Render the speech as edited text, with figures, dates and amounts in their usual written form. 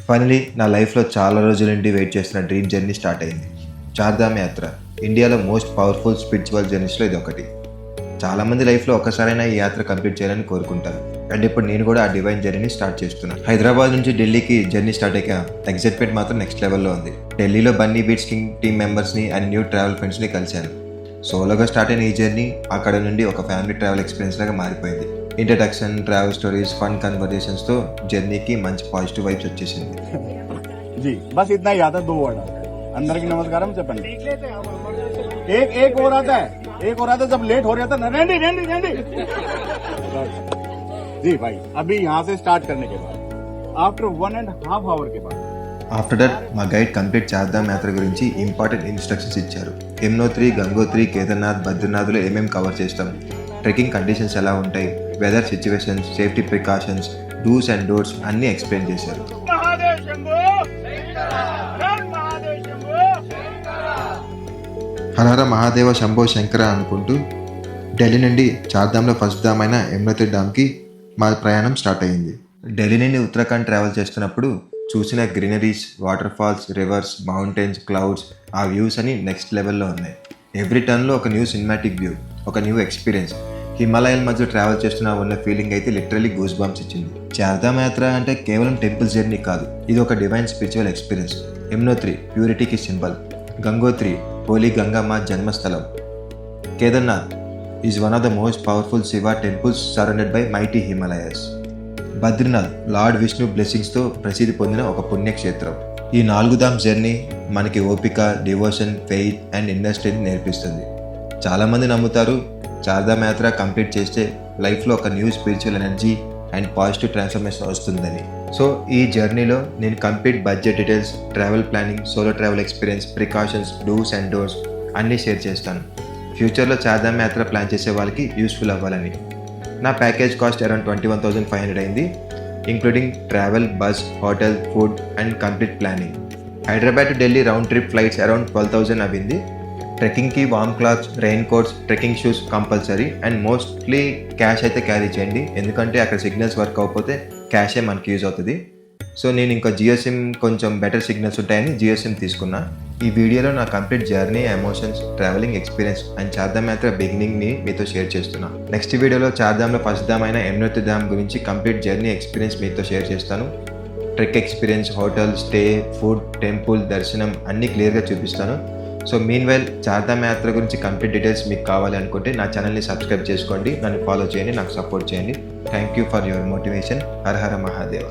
Finally నా లైఫ్లో చాలా రోజుల నుండి వెయిట్ చేస్తున్న డ్రీమ్ జర్నీ స్టార్ట్ అయింది. చార్ధామ్ యాత్ర ఇండియాలో మోస్ట్ పవర్ఫుల్ స్పిరిచువల్ జర్నీస్లో ఇది ఒకటి. చాలామంది లైఫ్లో ఒక్కసారైనా ఈ యాత్ర కంప్లీట్ చేయాలని కోరుకుంటారు. అండ్ ఇప్పుడు నేను కూడా ఆ డివైన్ జర్నీని స్టార్ట్ చేస్తున్నాను. హైదరాబాద్ నుంచి ఢిల్లీకి జర్నీ స్టార్ట్ అయ్యాక ఎగ్జైట్మెంట్ మాత్రం నెక్స్ట్ లెవెల్లో ఉంది. ఢిల్లీలో బన్నీ బీట్స్ కింగ్ టీమ్ మెంబర్స్ని అండ్ న్యూ ట్రావెల్ ఫ్రెండ్స్ని కలిశాను. సోలోగా స్టార్ట్ అయిన ఈ జర్నీ అక్కడ నుండి ఒక ఫ్యామిలీ ట్రావెల్ ఎక్స్పీరియన్స్ లాగా మారిపోయింది. ఇంట్రడక్షన్, ట్రావెల్ స్టోరీస్, ఫన్ కన్వర్జేషన్స్తో జర్నీకి మంచి పాజిటివ్ వైబ్స్ వచ్చేసింది. जी बस इतना ही आता 2 वर्ड अंदर की नमस्कारम చెప్పండి एक और आता है जब लेट हो रहा था रेंडी जी भाई अभी यहाँ से स्टार्ट करने के बाद आफ्टर 1.5 hour के बाद ఆఫ్టర్ దట్ మా గైడ్ కంప్లీట్ చార్ధామ్ యాత్ర గురించి ఇంపార్టెంట్ ఇన్స్ట్రక్షన్స్ ఇచ్చారు. యమునోత్రి, గంగోత్రి, కేదార్నాథ్, బద్రీనాథ్లో ఏమేమి కవర్ చేస్తాం, ట్రెక్కింగ్ కండిషన్స్ ఎలా ఉంటాయి, weather situations, safety precautions, dos and don'ts అన్నీ ఎక్స్ప్లెయిన్ చేశారు. హరహర మహాదేవ శంభో శంకర అనుకుంటూ ఢిల్లీ నుండి చార్ధామ్లో ఫస్ట్ ధామ్ అయిన యమునోత్రి ధామ్కి మా ప్రయాణం స్టార్ట్ అయింది. ఢిల్లీ నుండి ఉత్తరాఖండ్ ట్రావెల్ చేస్తున్నప్పుడు చూసిన greeneries, waterfalls, rivers, mountains, clouds, ఆ వ్యూస్ అని నెక్స్ట్ లెవెల్లో ఉన్నాయి. ఎవ్రీ టర్న్లో ఒక న్యూ సినిమాటిక్ వ్యూ, ఒక న్యూ ఎక్స్పీరియన్స్. హిమాలయాల మధ్య ట్రావెల్ చేస్తున్నా ఉన్న ఫీలింగ్ అయితే లిటరలీ గూస్ బంప్స్ ఇచ్చింది. చార్ధామ్ యాత్ర అంటే కేవలం టెంపుల్ జర్నీ కాదు, ఇది ఒక డివైన్ స్పిరిచువల్ ఎక్స్పీరియన్స్. యమునోత్రి ప్యూరిటీకి సింబల్, గంగోత్రి హోలీ గంగమ్మ జన్మస్థలం, Kedarnath is one of the most powerful Shiva temples surrounded by mighty Himalayas, Badrinath lord Vishnu బ్లెస్సింగ్స్తో ప్రసిద్ధి పొందిన ఒక పుణ్యక్షేత్రం. ఈ 4 ధామ్ జర్నీ మనకి ఓపిక, devotion, faith and inner strength నేర్పిస్తుంది. చాలామంది నమ్ముతారు చార్ధామ్ యాత్ర కంప్లీట్ చేస్తే లైఫ్లో ఒక new spiritual energy and positive transformation వస్తుందని. సో ఈ జర్నీలో నేను complete budget details, travel planning, solo travel experience, precautions, dos and don'ts అన్నీ షేర్ చేస్తాను. ఫ్యూచర్లో చార్ధామ్ యాత్ర ప్లాన్ చేసే వాళ్ళకి యూస్ఫుల్ అవ్వాలని. నా ప్యాకేజ్ కాస్ట్ అరౌండ్ 21,500 అయింది, including travel, bus, hotel, food and complete planning. Hyderabad to Delhi round trip flights around 12,000 అయింది. ట్రెక్కింగ్కి warm clothes, raincoats, trekking shoes compulsory and mostly cash అయితే క్యారీ చేయండి, ఎందుకంటే అక్కడ సిగ్నల్స్ వర్క్ అవ్వకపోతే క్యాషే మనకి యూజ్ అవుతుంది. సో నేను ఇంకా జియో సిమ్ కొంచెం బెటర్ సిగ్నల్స్ ఉంటాయని జియో సిమ్ తీసుకున్నా. ఈ వీడియోలో నా complete journey, emotions, travelling experience and Chardham Yatra బిగినింగ్ని మీతో షేర్ చేస్తున్నా. నెక్స్ట్ వీడియోలో చార్ధామ్లో ఫస్ట్ ధామ్ అయిన యమునోత్రి ధామ్ గురించి కంప్లీట్ జర్నీ ఎక్స్పీరియన్స్ మీతో షేర్ చేస్తాను. Trek experience, hotel stay, food, temple దర్శనం అన్నీ క్లియర్గా చూపిస్తాను. సో మీన్వైల్ చార్ధామ్ యాత్ర గురించి కంప్లీట్ డీటెయిల్స్ మీకు కావాలి అనుకుంటే నా ఛానల్ని సబ్స్క్రైబ్ చేసుకోండి, నన్ను ఫాలో చేయండి, నాకు సపోర్ట్ చేయండి. Thank you for your motivation. Har Har Mahadeva.